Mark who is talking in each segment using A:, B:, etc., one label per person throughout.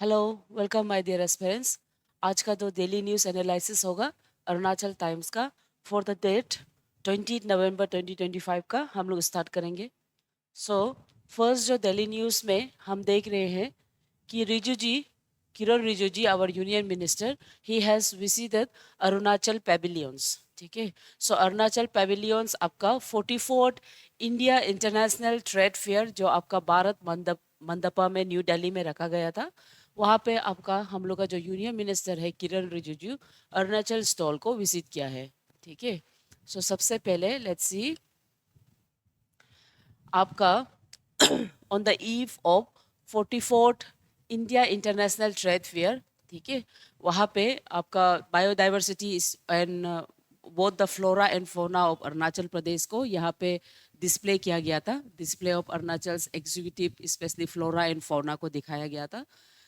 A: Hello, welcome my dear aspirants. आज का जो डेली न्यूज़ एनालिसिस होगा अरुणाचल टाइम्स का फॉर द डेट 20 नवंबर 2025 का हम लोग स्टार्ट करेंगे। सो फर्स्ट जो दिल्ली न्यूज़ में हम देख रहे हैं कि Kiren Rijiju our union minister, he has visited Arunachal pavilions. ठीक है। सो अरुणाचल पेविलियंस आपका 44th India international trade fair जो आपका भारत मंडपा में न्यू दिल्ली में रखा गया था, वहाँ पे आपका हम लोग का जो यूनियन मिनिस्टर है किरण रिजिजू अरुणाचल स्टॉल को विजिट किया है। ठीक है। सो सबसे पहले लेट्स सी आपका on the eve of 44th India international trade fair. ठीक है। वहाँ पे आपका biodiversity and both the flora and fauna of Arunachal Pradesh को यहाँ पे डिस्प्ले किया गया था। Display of Arunachal executive specially flora and fauna को दिखाया गया था।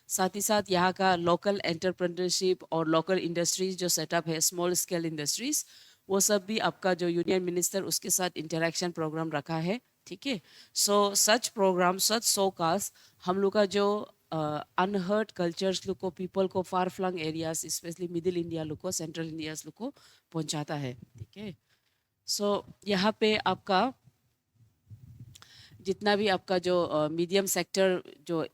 A: साथ ही साथ यहाँ का लोकल एंटरप्रेन्योरशिप और लोकल इंडस्ट्रीज जो सेटअप है, स्मॉल स्केल इंडस्ट्रीज, वो सब भी आपका जो यूनियन मिनिस्टर उसके साथ इंटरेक्शन प्रोग्राम रखा है। ठीक है। सो सच प्रोग्राम सच शो कास्ट हम लोग का जो अनहर्ड कल्चर्स लोग को, पीपल को, far flung areas specially middle India लोग को, सेंट्रल इंडिया लोग को पहुंचाता है। ठीक है। सो यहाँ पे आपका जितना भी आपका जो मीडियम सेक्टर जो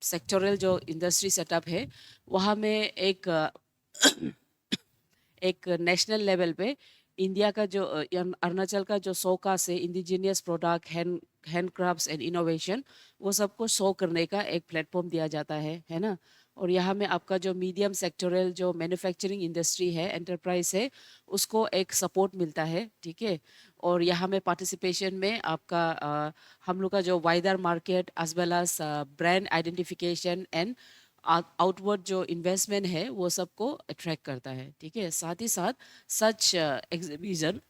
A: सेक्टोरल जो इंडस्ट्री सेटअप है, वहाँ में एक नेशनल लेवल पे इंडिया का जो अरुणाचल का जो शो का से इंडिजिनियस प्रोडक्ट, हैंडक्राफ्ट्स एंड इनोवेशन, वो सबको शो करने का एक प्लेटफॉर्म दिया जाता है ना। और यहाँ में आपका जो मीडियम सेक्टोरल जो मैन्युफैक्चरिंग इंडस्ट्री है, एंटरप्राइज है, उसको एक सपोर्ट मिलता है। ठीक है। और यहाँ में पार्टिसिपेशन में आपका हम लोग का जो wider market as well as brand identification and outward जो इन्वेस्टमेंट है वो सबको अट्रैक्ट करता है। ठीक है। साथ ही साथ सच एग्जीबिशन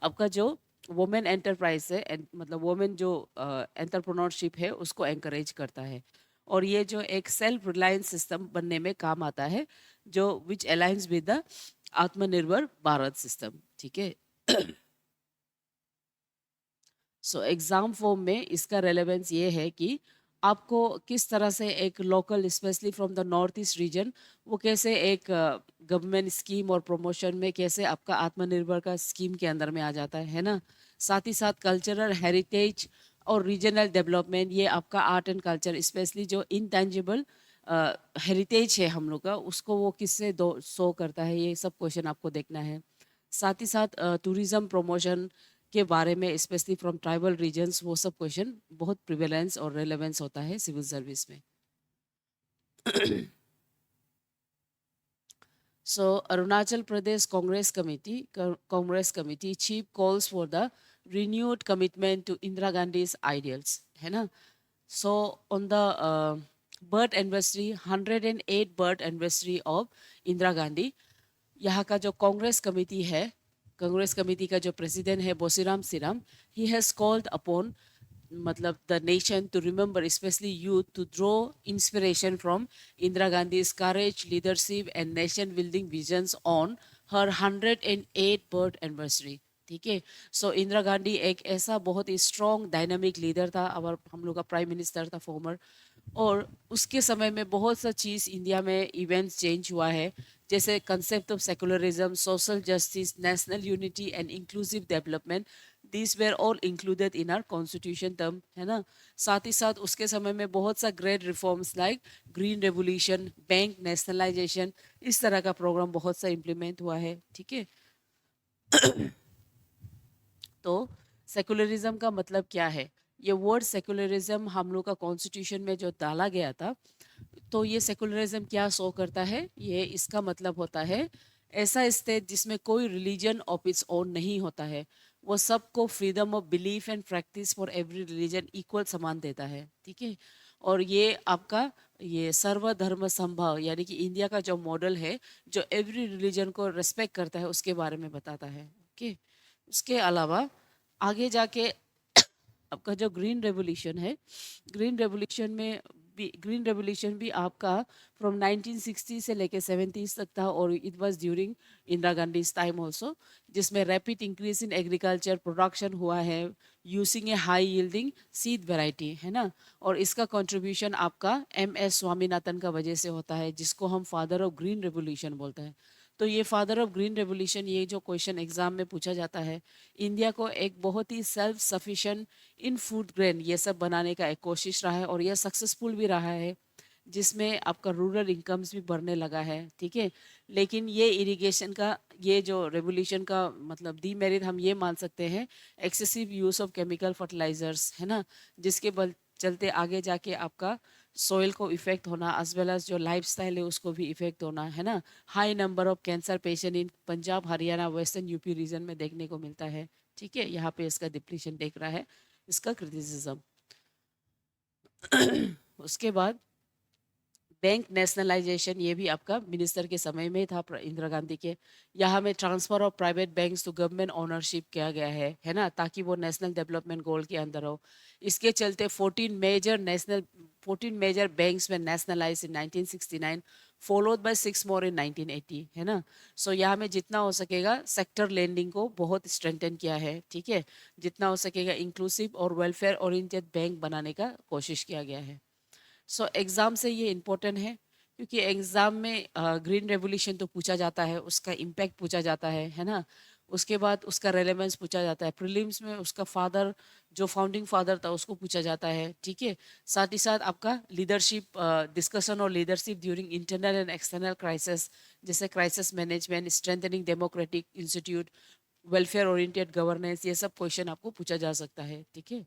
A: आपका जो वुमेन एंटरप्राइज है मतलब वुमेन जो एंटरप्रेन्योरशिप है उसको एंकरेज करता है। और ये जो एक सेल्फ रिलायंस सिस्टम बनने में काम आता है, जो विच अलाइंस विद द आत्मनिर्भर भारत सिस्टम। ठीक है। सो एग्ज़ाम फॉर्म में इसका रेलेवेंस ये है कि आपको किस तरह से एक local specially from the north east region वो कैसे एक गवर्नमेंट स्कीम और प्रमोशन में कैसे आपका आत्मनिर्भर का स्कीम के अंदर में आ जाता है ना। साथ ही साथ कल्चरल हेरिटेज और रीजनल डेवलपमेंट, ये आपका आर्ट एंड कल्चर स्पेशली जो इनटेंजिबल हेरिटेज है हम लोग का, उसको वो किससे दो शो करता है, ये सब क्वेश्चन आपको देखना है। साथ ही साथ टूरिज्म प्रमोशन के बारे में स्पेशली फ्रॉम ट्राइबल रीजन्स, वो सब क्वेश्चन बहुत प्रिवेलेंस और रेलेवेंस होता है सिविल सर्विस में। So Arunachal Pradesh Congress committee chief calls for the renewed commitment to Indira Gandhi's ideals, है ना। So on the birth anniversary 108 birth anniversary of Indira Gandhi, यहाँ का जो कांग्रेस कमेटी का जो प्रेसिडेंट है Bosiram Siram, he has called upon मतलब the nation to remember specially youth to draw inspiration from Indira Gandhi's courage, leadership and nation building visions on her 108 birth anniversary. ठीक है। सो इंदिरा गांधी एक ऐसा बहुत ही स्ट्रॉन्ग डायनामिक लीडर था, और हम लोग का प्राइम मिनिस्टर था फॉर्मर। और उसके समय में बहुत सा चीज़ इंडिया में इवेंट्स चेंज हुआ है, जैसे concept of secularism, social justice, national unity and inclusive development, this were all included in our constitution term, है ना। साथ ही साथ उसके समय में बहुत सा great reforms like green revolution, bank nationalisation, इस तरह का प्रोग्राम बहुत सा इम्प्लीमेंट हुआ है। ठीक है। तो सेकुलरिज्म का मतलब क्या है? ये वर्ड सेकुलरिज्म हम लोग का कॉन्स्टिट्यूशन में जो डाला गया था, तो ये सेकुलरिज्म क्या शो करता है? ये इसका मतलब होता है ऐसा स्टेट जिसमें कोई रिलीजन ऑफ इट्स ओन नहीं होता है, वो सबको freedom of belief and practice for every religion equal समान देता है। ठीक है। और ये आपका ये सर्वधर्म संभव यानी कि इंडिया का जो मॉडल है, जो एवरी रिलीजन को रेस्पेक्ट करता है, उसके बारे में बताता है। ओके। उसके अलावा आगे जाके आपका जो ग्रीन रेवोल्यूशन है, ग्रीन रेवोल्यूशन में ग्रीन रेवोल्यूशन भी आपका फ्रॉम 1960 से लेके 70s तक था, और it was during Indira Gandhi time also, जिसमें rapid increase in agriculture production हुआ है using a high yielding seed variety, है ना। और इसका कंट्रीब्यूशन आपका MS स्वामीनाथन का वजह से होता है, जिसको हम फादर ऑफ ग्रीन रेवोल्यूशन बोलते हैं। तो ये फादर ऑफ ग्रीन रेवोल्यूशन, ये जो क्वेश्चन एग्जाम में पूछा जाता है, इंडिया को एक बहुत ही self sufficient in food grain ये सब बनाने का एक कोशिश रहा है, और यह सक्सेसफुल भी रहा है, जिसमें आपका रूरल इनकम्स भी बढ़ने लगा है, ठीक है। लेकिन ये इरिगेशन का, ये जो रेवोल्यूशन का मतलब डीमेरिट हम ये मान सकते हैं, excessive use of chemical fertilizers, है ना, जिसके बल चलते आगे जाके आपका सोइल को इफेक्ट होना, एज वेल एज जो लाइफस्टाइल है उसको भी इफेक्ट होना, है ना। High number of cancer patient in Punjab, Haryana, western UP region में देखने को मिलता है, ठीक है। यहाँ पे इसका डिप्लीशन देख रहा है, इसका क्रिटिसिज्म। उसके बाद बैंक नेशनलाइजेशन, ये भी आपका मिनिस्टर के समय में था, इंदिरा गांधी के। यहाँ में transfer of private banks to government ownership किया गया है ना, ताकि वो नेशनल डेवलपमेंट गोल के अंदर हो। इसके चलते 14 मेजर बैंक्स में नेशनलाइज इन 1969, फॉलोड बाय 6 मोर इन 1980, है ना। सो यहाँ में जितना हो सकेगा सेक्टर लेंडिंग को बहुत स्ट्रेंथन किया है, ठीक है। जितना हो सकेगा इंक्लूसिव और वेलफेयर ओरिएंटेड बैंक बनाने का कोशिश किया गया है। सो एग्ज़ाम से ये इम्पोर्टेंट है, क्योंकि एग्ज़ाम में ग्रीन रेवोल्यूशन तो पूछा जाता है, उसका इम्पैक्ट पूछा जाता है ना। उसके बाद उसका रेलेवेंस पूछा जाता है, प्रीलिम्स में उसका फादर, जो फाउंडिंग फादर था, उसको पूछा जाता है, ठीक है। साथ ही साथ आपका लीडरशिप डिस्कशन और leadership during internal and external crisis, जैसे crisis management, strengthening democratic institute, welfare oriented governance, ये सब क्वेश्चन आपको पूछा जा सकता है, ठीक है।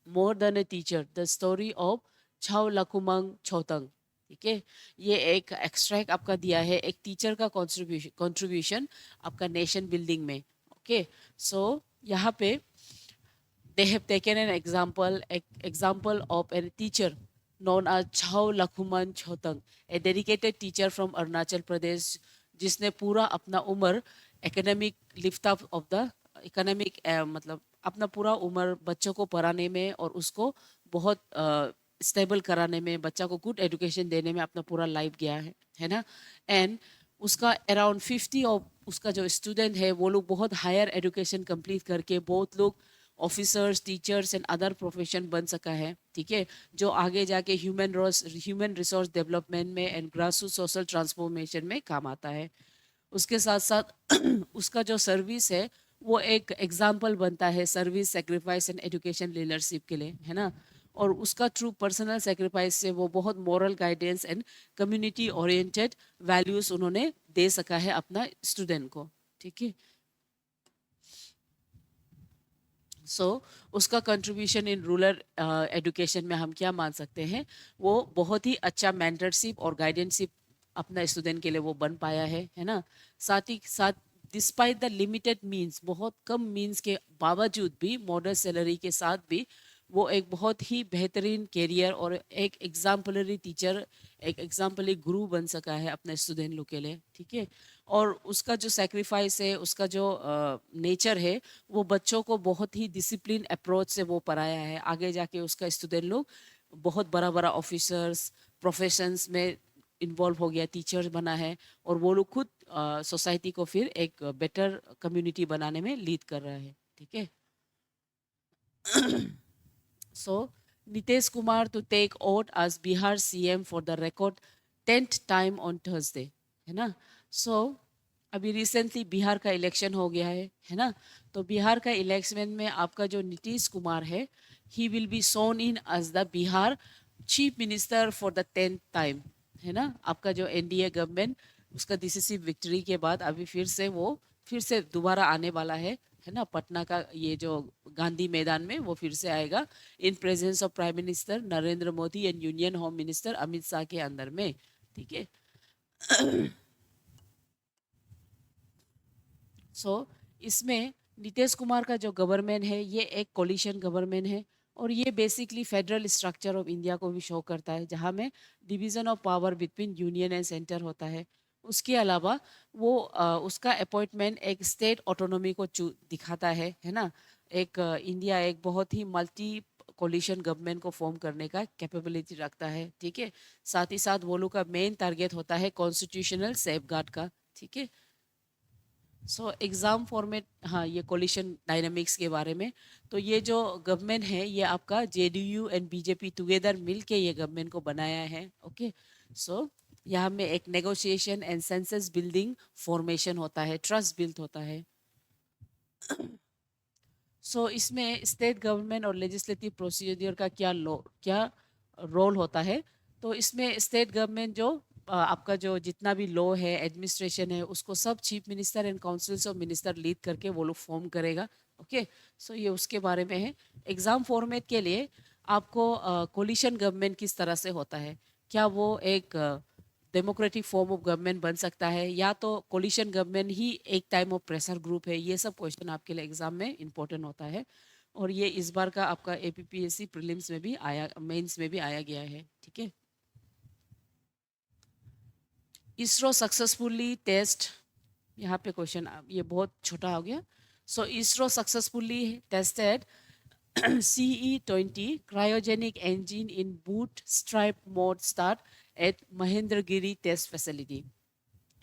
A: More than a teacher, the story of छाव लकुमंग छोतंग, ठीक है। ये एक एक्सट्रैक्ट आपका दिया है, एक टीचर का कंट्रीब्यूशन आपका नेशन बिल्डिंग में, ओके। सो यहाँ पे they have taken an example of a teacher known as Chao Lakhuman Chotang, a dedicated teacher from Arunachal Pradesh, जिसने पूरा अपना उम्र academic lift up of the economic, मतलब अपना पूरा उम्र बच्चों को पढ़ाने में और उसको बहुत स्टेबल कराने में, बच्चा को गुड एजुकेशन देने में अपना पूरा लाइफ गया है ना। एंड उसका अराउंड 50 ऑफ उसका जो स्टूडेंट है, वो लोग बहुत हायर एजुकेशन कंप्लीट करके बहुत लोग officers, teachers and other profession बन सका है, ठीक है। जो आगे जाके ह्यूमन रिसोर्स डेवलपमेंट में and grass root social transformation में काम आता है। उसके साथ साथ उसका जो सर्विस है, वो एक एग्जाम्पल बनता है service, sacrifice and education leadership के लिए, है ना। और उसका थ्रू पर्सनल सेक्रीफाइस से वो बहुत moral guidance and community oriented values उन्होंने दे सका है अपना स्टूडेंट को, ठीक है। उसका कंट्रीब्यूशन इन रूरल एजुकेशन में हम क्या मान सकते हैं, वो बहुत ही अच्छा मेंटरशिप और गाइडेंशिप अपना स्टूडेंट के लिए वो बन पाया है ना। साथ ही साथ डिस्पाइट द लिमिटेड मींस, बहुत कम मींस के बावजूद भी, मॉडरेट सैलरी के साथ भी, वो एक बहुत ही बेहतरीन कैरियर और एक एग्जाम्पलरी टीचर, एक एग्जाम्पलरी गुरु बन सका है अपने स्टूडेंट लोग के लिए, ठीक है। और उसका जो सेक्रीफाइस है, उसका जो नेचर है, वो बच्चों को बहुत ही डिसिप्लिन अप्रोच से वो पढ़ाया है। आगे जाके उसका स्टूडेंट लोग बहुत बड़ा बड़ा ऑफिसर्स, प्रोफेशंस में इन्वॉल्व हो गया, टीचर्स बना है, और वो लोग खुद सोसाइटी को फिर एक बेटर कम्युनिटी बनाने में लीड कर रहा है, ठीक है। So, Nitish Kumar to take oath as Bihar CM for the record 10th time on Thursday, है ना। So, अभी रिसेंटली बिहार का इलेक्शन हो गया है ना। तो बिहार का इलेक्शन में आपका जो नीतीश कुमार है, he will be sworn in as the Bihar chief minister for the 10th time, है ना। आपका जो NDA गवर्नमेंट, उसका डिसिसिव विक्ट्री के बाद अभी फिर से दोबारा आने वाला है ना। पटना का ये जो गांधी मैदान में वो फिर से आएगा, in presence of prime minister Narendra Modi and union home minister Amit Shah के अंदर में, ठीक है। इसमें नीतीश कुमार का जो गवर्नमेंट है, ये एक कोलिशन गवर्नमेंट है, और ये basically federal structure of India को भी शो करता है, जहाँ में division of power between union and centre होता है। उसके अलावा वो उसका अपॉइंटमेंट एक स्टेट ऑटोनॉमी को दिखाता है ना। एक इंडिया एक बहुत ही मल्टी कोलिशन गवर्नमेंट को फॉर्म करने का कैपेबिलिटी रखता है, ठीक है। साथ ही साथ वो लोग का मेन टारगेट होता है कॉन्स्टिट्यूशनल सेफगार्ड का, ठीक है। सो एग्जाम फॉर्मेट, हाँ, ये कोलिशन डायनामिक्स के बारे में। तो ये जो गवर्नमेंट है ये आपका जेडीयू एंड बीजेपी टुगेदर मिल के ये गवर्नमेंट को बनाया है, ओके। सो यहाँ में एक negotiation and census building formation होता है, ट्रस्ट बिल्ड होता है। सो इसमें स्टेट गवर्नमेंट और लेजिस्लेटिव प्रोसीजर का क्या रोल होता है। तो इसमें स्टेट गवर्नमेंट जो आपका जो जितना भी लॉ है, एडमिनिस्ट्रेशन है, उसको सब chief minister and councils of minister lead करके वो लोग फॉर्म करेगा, ओके। सो ये उसके बारे में है। एग्जाम फॉर्मेट के लिए आपको कोलिशन गवर्नमेंट किस तरह से होता है, क्या वो एक डेमोक्रेटिक फॉर्म ऑफ गवर्नमेंट बन सकता है, या तो कोलिशन गवर्नमेंट ही एक टाइम ऑफ प्रेशर ग्रुप है। ये सब क्वेश्चन आपके लिए एग्जाम में इंपॉर्टेंट होता है। और ये इस बार का आपका एपीपीएससी प्रीलिम्स में भी आया, मेंस में भी आया गया है, ठीक है। इसरो सक्सेसफुली टेस्ट, यहाँ पे क्वेश्चन ये बहुत छोटा हो गया। So ISRO successfully tested CE-20 cryogenic engine in bootstrap mode start at Mahendragiri test facility.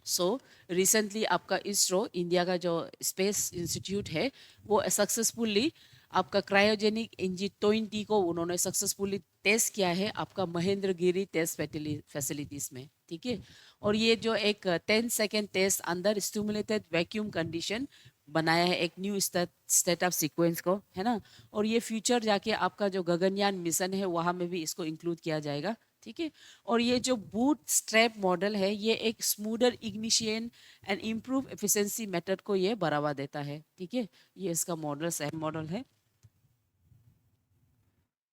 A: So recently आपका इसरो, इंडिया का जो स्पेस इंस्टीट्यूट है, वो सक्सेसफुली आपका क्रायोजेनिक इंजन 20 को उन्होंने सक्सेसफुली टेस्ट किया है आपका महेंद्रगिरी टेस्ट फैसिलिटीज में, ठीक है। और ये जो एक 10 सेकेंड टेस्ट अंदर स्टिमुलेटेड वैक्यूम कंडीशन बनाया है, एक न्यू स्टेटअप सीक्वेंस को, है ना। और ये फ्यूचर जाके आपका जो गगनयान मिशन है वहाँ में भी इसको इंक्लूड किया जाएगा, ठीक है। और ये जो बूट स्ट्रैप मॉडल है ये एक smoother ignition and improve efficiency method को ये बढ़ावा देता है, ठीक है। ये इसका मॉडल सैम मॉडल है।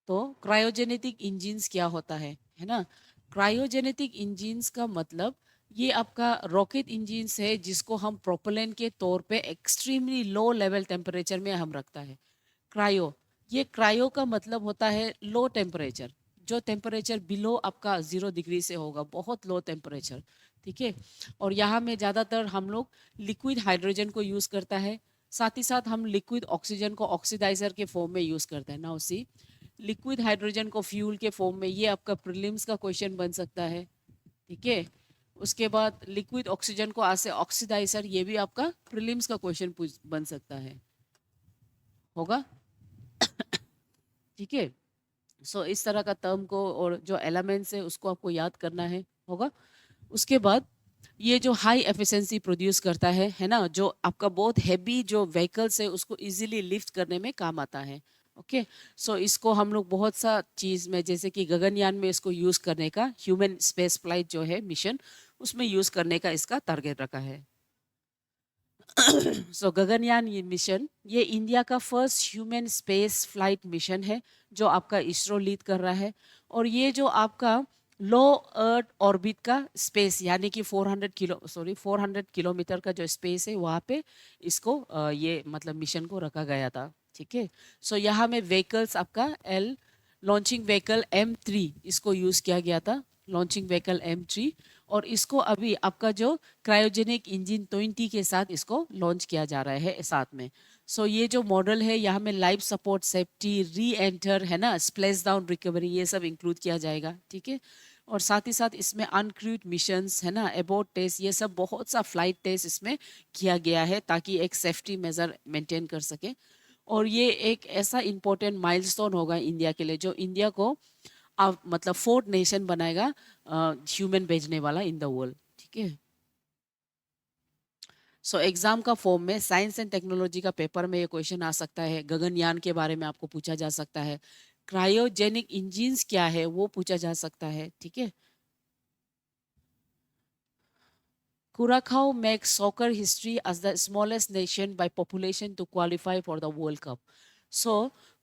A: तो क्रायोजेनेटिक इंजिन्स क्या होता है ना। क्रायोजेनेटिक इंजिन्स का मतलब ये आपका रॉकेट इंजिन्स है जिसको हम प्रोपेलेंट के तौर पे एक्सट्रीमली लो लेवल टेम्परेचर में हम रखता है। क्रायो, ये क्रायो का मतलब होता है लो टेम्परेचर, जो टेम्परेचर बिलो आपका 0 डिग्री से होगा, बहुत लो टेम्परेचर, ठीक है। और यहाँ में ज़्यादातर हम लोग लिक्विड हाइड्रोजन को यूज़ करता है, साथ ही साथ हम लिक्विड ऑक्सीजन को ऑक्सीडाइजर के फॉर्म में यूज़ करते हैं ना। उसी लिक्विड हाइड्रोजन को फ्यूल के फॉर्म में, ये आपका प्रीलिम्स का क्वेश्चन बन सकता है, ठीक है। उसके बाद लिक्विड ऑक्सीजन को ऐसे ऑक्सीडाइजर, ये भी आपका प्रीलिम्स का क्वेश्चन बन सकता है, होगा, ठीक है। सो इस तरह का टर्म को और जो एलिमेंट्स है उसको आपको याद करना है, होगा। उसके बाद ये जो हाई एफिशिएंसी प्रोड्यूस करता है ना, जो आपका बहुत हैवी जो व्हीकल्स है उसको इजीली लिफ्ट करने में काम आता है, ओके। सो इसको हम लोग बहुत सा चीज़ में, जैसे कि गगनयान में इसको यूज़ करने का, ह्यूमन स्पेस फ्लाइट जो है मिशन, उसमें यूज़ करने का इसका टारगेट रखा है। सो गगनयान ये मिशन, ये इंडिया का first human space flight mission है जो आपका इसरो लीड कर रहा है। और ये जो आपका लो अर्थ ऑर्बिट का स्पेस, यानी कि 400 किलोमीटर का जो स्पेस है वहाँ पे इसको ये मतलब मिशन को रखा गया था, ठीक है। सो यहाँ में व्हीकल्स आपका लॉन्चिंग व्हीकल M3 इसको यूज़ किया गया था, लॉन्चिंग व्हीकल M3। और इसको अभी आपका जो क्रायोजेनिक इंजन 20 के साथ इसको लॉन्च किया जा रहा है साथ में। सो ये जो मॉडल है यहाँ में लाइफ सपोर्ट, सेफ्टी, री एंटर, है ना, स्प्लैश डाउन रिकवरी, ये सब इंक्लूड किया जाएगा, ठीक है। और साथ ही साथ इसमें अनक्रूड मिशंस, है ना, एबोर्ट टेस्ट, ये सब बहुत सा फ्लाइट टेस्ट इसमें किया गया है ताकि एक सेफ्टी मेजर मेंटेन कर सके। और ये एक ऐसा इम्पोर्टेंट माइलस्टोन होगा इंडिया के लिए, जो इंडिया को मतलब फोर्थ नेशन बनाएगा ह्यूमन भेजने वाला इन द वर्ल्ड, ठीक है। सो एग्जाम का फॉर्म में साइंस एंड टेक्नोलॉजी का पेपर में ये क्वेश्चन आ सकता है, गगनयान के बारे में आपको पूछा जा सकता है, क्रायोजेनिक इंजिन्स क्या है वो पूछा जा सकता है, ठीक है। Curacao makes soccer history as the smallest nation by population to qualify for the World Cup. So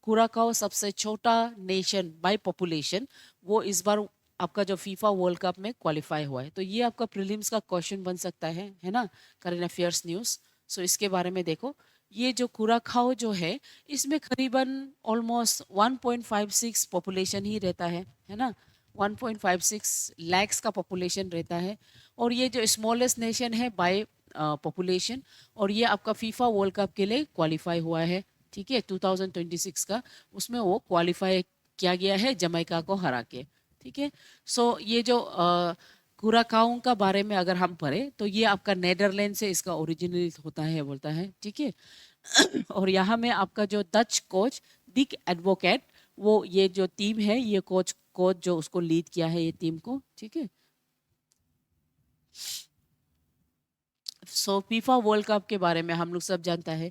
A: Curacao सबसे छोटा नेशन बाय पॉपुलेशन, वो इस बार आपका जो फीफा वर्ल्ड कप में क्वालिफाई हुआ है। तो ये आपका प्रीलिम्स का क्वेश्चन बन सकता है ना, करंट अफेयर्स न्यूज़। सो इसके बारे में देखो, ये जो कुराखाओ जो है इसमें करीबन ऑलमोस्ट 1.56 पॉपुलेशन ही रहता है ना, 1.56 लैक्स का पॉपुलेशन रहता है। और ये जो स्मॉलेस्ट नेशन है बाय पॉपुलेशन, और ये आपका फीफा वर्ल्ड कप के लिए क्वालिफाई हुआ है, ठीक है, 2026 का, उसमें वो क्वालिफाई किया गया है जमैका को हरा के। ठीक है, सो ये जो कुराकाऊ का बारे में अगर हम पढ़े तो ये आपका नेदरलैंड से इसका ओरिजिनल होता है बोलता है। ठीक है, और यहाँ में आपका जो डच कोच डिक एडवोकेट, वो ये जो टीम है, ये कोच कोच जो उसको लीड किया है ये टीम को। ठीक है, सो फीफा वर्ल्ड कप के बारे में हम लोग सब जानता है।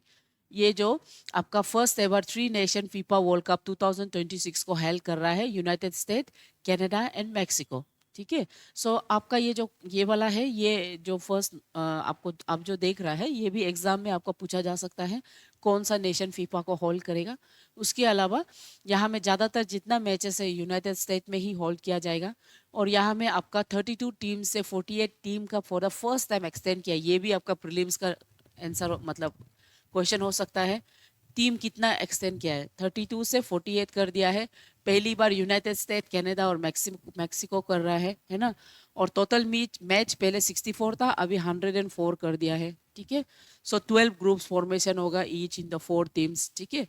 A: ये जो आपका first ever 3 nation FIFA world cup 2026 को हेल्ड कर रहा है United state, Canada and Mexico. ठीक है, सो आपका ये जो ये वाला है, ये जो फर्स्ट आपको आप जो देख रहा है, ये भी एग्जाम में आपको पूछा जा सकता है कौन सा नेशन फीफा को होल्ड करेगा। उसके अलावा यहाँ में ज़्यादातर जितना मैचेस है यूनाइटेड स्टेट में ही होल्ड किया जाएगा। और यहाँ में आपका 32 टीम से 48 टीम का for the first time extend किया। ये भी आपका प्रीलिम्स का आंसर मतलब क्वेश्चन हो सकता है। टीम कितना एक्सटेंड किया है, 32 से 48 कर दिया है। पहली बार यूनाइटेड स्टेट, कनाडा और मैक्सिको कर रहा है ना। और टोटल मैच पहले 64 था, अभी 104 कर दिया है। ठीक है, सो 12 ग्रुप्स फॉर्मेशन होगा ईच इन द 4 टीम्स। ठीक है,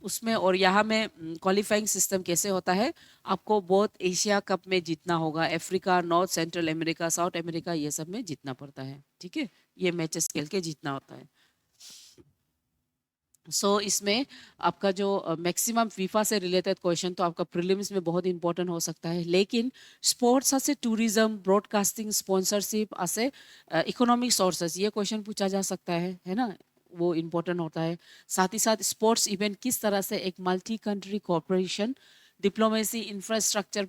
A: उसमें और यहाँ में क्वालिफाइंग सिस्टम कैसे होता है, आपको बहुत एशिया कप में जीतना होगा, Africa, north central America, south America, ये सब में जीतना पड़ता है। ठीक है, ये मैचेस खेल के जीतना होता है। इसमें आपका जो मैक्सिमम फीफा से रिलेटेड क्वेश्चन तो आपका प्रीलिम्स में बहुत इंपॉर्टेंट हो सकता है, लेकिन स्पोर्ट्स असे टूरिज्म, ब्रॉडकास्टिंग, स्पॉन्सरशिप असे इकोनॉमिक सोर्सेस, ये क्वेश्चन पूछा जा सकता है ना, वो इम्पोर्टेंट होता है। साथ ही साथ स्पोर्ट्स इवेंट किस तरह से एक multi country corporation, diplomacy, infrastructure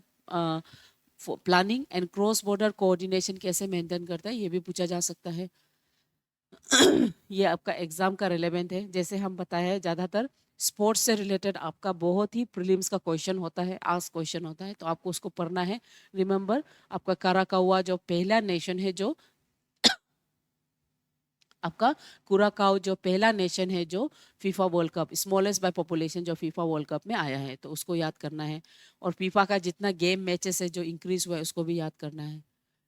A: planning and cross border coordination कैसे मेंटेन करता है, ये भी पूछा जा सकता है। ये आपका एग्जाम का रिलेवेंट है। जैसे हम बताया है, ज़्यादातर स्पोर्ट्स से रिलेटेड आपका बहुत ही प्रीलिम्स का क्वेश्चन होता है, आस्क क्वेश्चन होता है, तो आपको उसको पढ़ना है। रिमेंबर, आपका काराकावा जो पहला नेशन है, जो आपका कुराकाओ जो पहला नेशन है जो FIFA world cup, smallest by population जो फीफा वर्ल्ड कप में आया है, तो उसको याद करना है। और फीफा का जितना गेम मैचेस है जो इंक्रीज हुआ है, उसको भी याद करना है।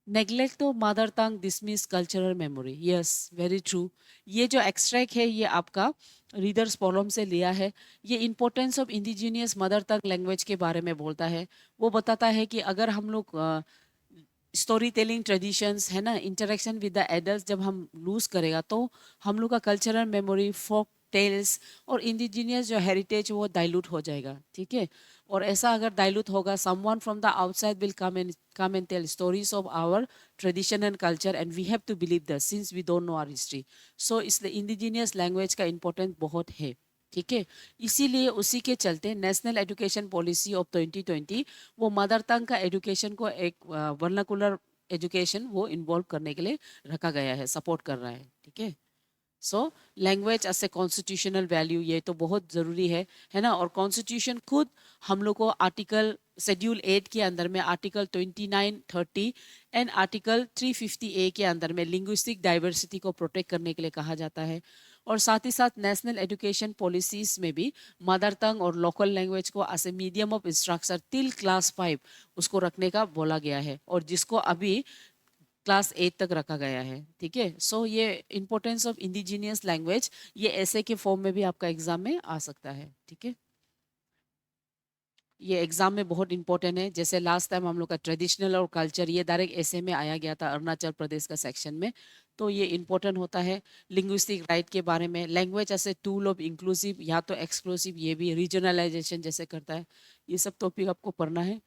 A: Neglect of mother tongue dismiss cultural memory, yes very true. ये जो एक्सट्रैक्ट है, ये आपका रीडर्स कॉलम से लिया है। ये importance of indigenous mother tongue language के बारे में बोलता है। वो बताता है कि अगर हम लोग स्टोरी टेलिंग ट्रेडिशंस है ना, इंटरेक्शन विद द एडल्ट जब हम लूज करेगा, तो हम लोग का कल्चरल मेमोरी, फोक टेल्स और इंडिजीनियस जो हेरिटेज वो डाइल्यूट हो जाएगा। ठीक है, और ऐसा अगर डाइल्यूट होगा, someone from the outside will come and tell stories of our tradition and culture and we have to believe that since we don't know our history. So इसलिए इंडिजीनियस लैंग्वेज का इंपॉर्टेंस बहुत है। ठीक है, इसीलिए उसी के चलते नेशनल एजुकेशन पॉलिसी ऑफ 2020 वो मदर टंग का एजुकेशन को एक वर्नाकुलर एजुकेशन वो इन्वॉल्व करने के लिए रखा गया है, सपोर्ट कर रहा है। ठीक है, so language as a constitutional value, ये तो बहुत ज़रूरी है ना। और कॉन्स्टिट्यूशन खुद हम लोग को आर्टिकल शेड्यूल 8 के अंदर में आर्टिकल 29, 30 एंड आर्टिकल 350A के अंदर में लिंग्विस्टिक डाइवर्सिटी को प्रोटेक्ट करने के लिए कहा जाता है। और साथ ही साथ नेशनल एजुकेशन पॉलिसीज में भी मदर टंग और लोकल लैंग्वेज को as a medium of instruction till class 5 उसको रखने का बोला गया है, और जिसको अभी क्लास 8 तक रखा गया है। ठीक है, सो ये इंपॉर्टेंस ऑफ इंडिजीनियस लैंग्वेज, ये ऐसे के फॉर्म में भी आपका एग्जाम में आ सकता है। ठीक है, ये एग्जाम में बहुत इंपॉर्टेंट है। जैसे लास्ट टाइम हम लोग का ट्रेडिशनल और कल्चर, ये डायरेक्ट ऐसे में आया गया था अरुणाचल प्रदेश का सेक्शन में, तो ये इंपॉर्टेंट होता है। लिंग्विस्टिक राइट के बारे में, language as a tool of inclusive या तो एक्सक्लूसिव, ये भी रीजनलाइजेशन जैसे करता है, ये सब टॉपिक आपको पढ़ना है।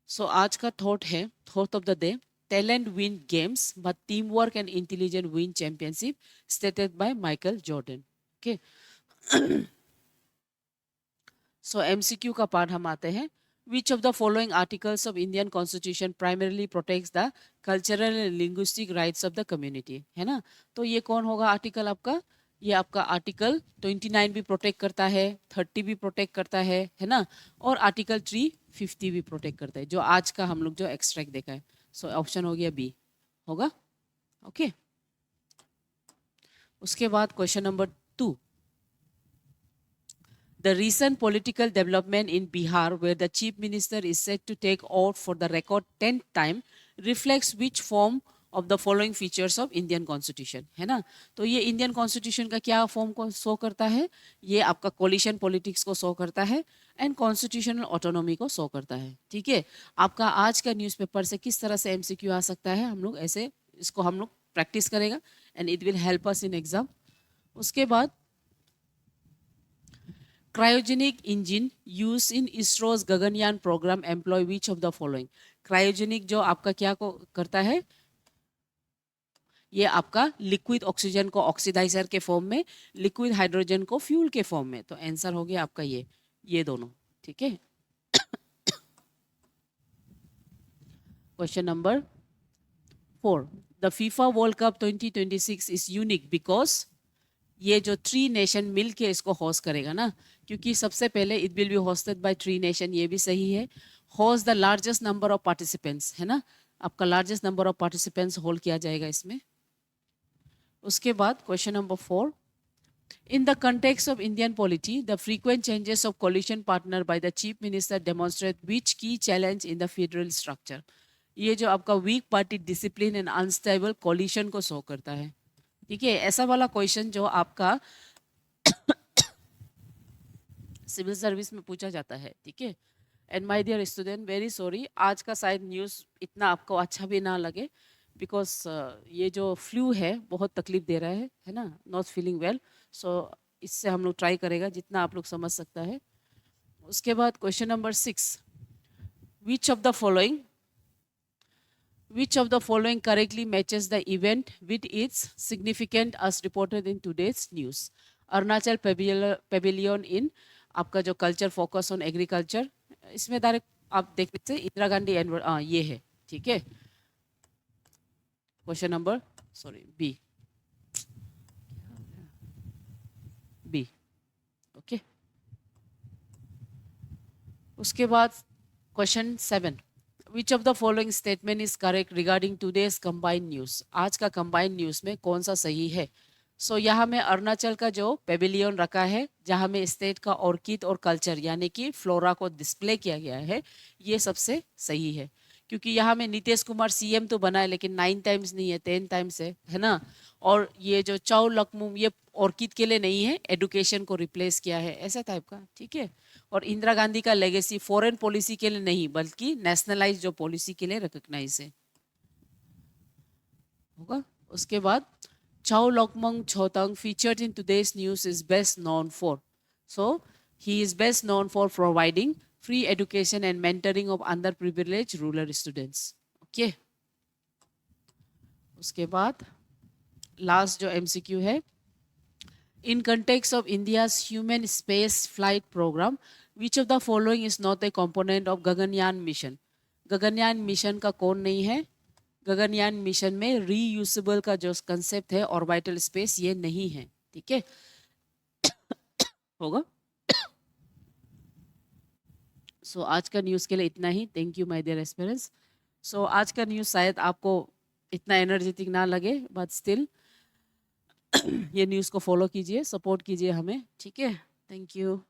A: सो आज का थॉट है, thought of the day, talent win games but team work and intelligent win championship, stated by Michael Jordan. Okay, so MCQ का पार्ट हम आते हैं। विच of the following articles of Indian constitution primarily protects the cultural and linguistic rights of the community, है ना। तो ये कौन होगा आर्टिकल आपका, ये आपका आर्टिकल 29 भी प्रोटेक्ट करता है, 30 भी प्रोटेक्ट करता है ना, और आर्टिकल 350 भी प्रोटेक्ट करता है, जो आज का हम लोग जो एक्सट्रैक्ट देखा है। सो ऑप्शन हो गया बी होगा। ओके, उसके बाद question number 2, the recent political development in Bihar, where the chief minister is said to take oath for the record 10th time, reflects which form of the following features of Indian constitution, है ना। तो ये Indian constitution का क्या form को show करता है, ये आपका कोलिशन पॉलिटिक्स को शो करता है एंड कॉन्स्टिट्यूशनल ऑटोनॉमी को शो करता है। ठीक है, आपका आज का न्यूज़पेपर से किस तरह से एमसीक्यू आ सकता है, हम लोग ऐसे इसको हम लोग प्रैक्टिस करेगा and it will help us in exam. उसके बाद cryogenic engine use in ISRO's Gaganyaan program employ which of the following. Cryogenic जो आपका क्या को करता है, ये आपका लिक्विड ऑक्सीजन को ऑक्सीडाइजर के फॉर्म में, लिक्विड हाइड्रोजन को फ्यूल के फॉर्म में। तो आंसर हो गया आपका ये दोनों। ठीक है, question number 4, the FIFA world cup 2026 is unique because, ये जो 3 नेशन मिल के इसको होस्ट करेगा ना, क्योंकि सबसे पहले it will be hosted by 3 nation, ये भी सही है। Host the largest number of participants, है ना, आपका largest number of participants hold किया जाएगा इसमें। उसके बाद question number 4, in the context of Indian polity, the frequent changes of coalition partner by the chief minister demonstrate which key challenge in the federal structure। ये जो आपका weak party discipline and unstable coalition को show करता है। ठीक है, ऐसा वाला क्वेश्चन जो आपका सिविल सर्विस में पूछा जाता है। ठीक है, and my dear student, very sorry, आज का शायद न्यूज़ इतना आपको अच्छा भी ना लगे, बिकॉज ये जो फ्लू है बहुत तकलीफ दे रहा है ना, नॉट फीलिंग वेल। सो इससे हम लोग ट्राई करेगा जितना आप लोग समझ सकता है। उसके बाद question number 6, which of the following correctly matches the event with its significant as reported in today's news। Arunachal pavilion in आपका जो कल्चर फोकस ऑन एग्रीकल्चर, इसमें डायरेक्ट आप देख सकते हैं इंदिरा गांधी ये है। ठीक है, क्वेश्चन नंबर बी। ओके, उसके बाद question 7, which of the following statement is correct regarding today's combined news. आज का कंबाइंड न्यूज में कौन सा सही है। सो यहाँ में अरुणाचल का जो पेविलियन रखा है, जहाँ में स्टेट का ऑर्किड और कल्चर यानी कि फ्लोरा को डिस्प्ले किया गया है, ये सबसे सही है। क्योंकि यहाँ में नीतीश कुमार सीएम तो बना है लेकिन 9 टाइम्स नहीं है, 10 टाइम्स है ना। और ये जो चाउ लकमुम, ये ऑर्किड के लिए नहीं है, एडुकेशन को रिप्लेस किया है, ऐसा टाइप का। ठीक है, और इंदिरा गांधी का लेगेसी फॉरेन पॉलिसी के लिए नहीं बल्कि नेशनलाइज जो पॉलिसी के लिए रिकॉग्नाइज है होगा। उसके बाद Chow Lokmang Chotang featured in today's news is best known for, so he is best known for providing free education and mentoring of underprivileged rural students। Okay, उसके बाद लास्ट जो एमसीक्यू है, in context of India's human space flight program which of the following is not a component of Gaganyaan mission. Gaganyaan mission का कौन नहीं है, Gaganyaan mission में reusable का जो कंसेप्ट है ऑर्बिटल स्पेस, ये नहीं है। ठीक है, होगा। सो आज का न्यूज़ के लिए इतना ही। Thank you my dear aspirants. So आज का न्यूज़ शायद आपको इतना एनर्जेटिक ना लगे, बट स्टिल ये न्यूज़ को फॉलो कीजिए, सपोर्ट कीजिए हमें। ठीक है, थैंक यू।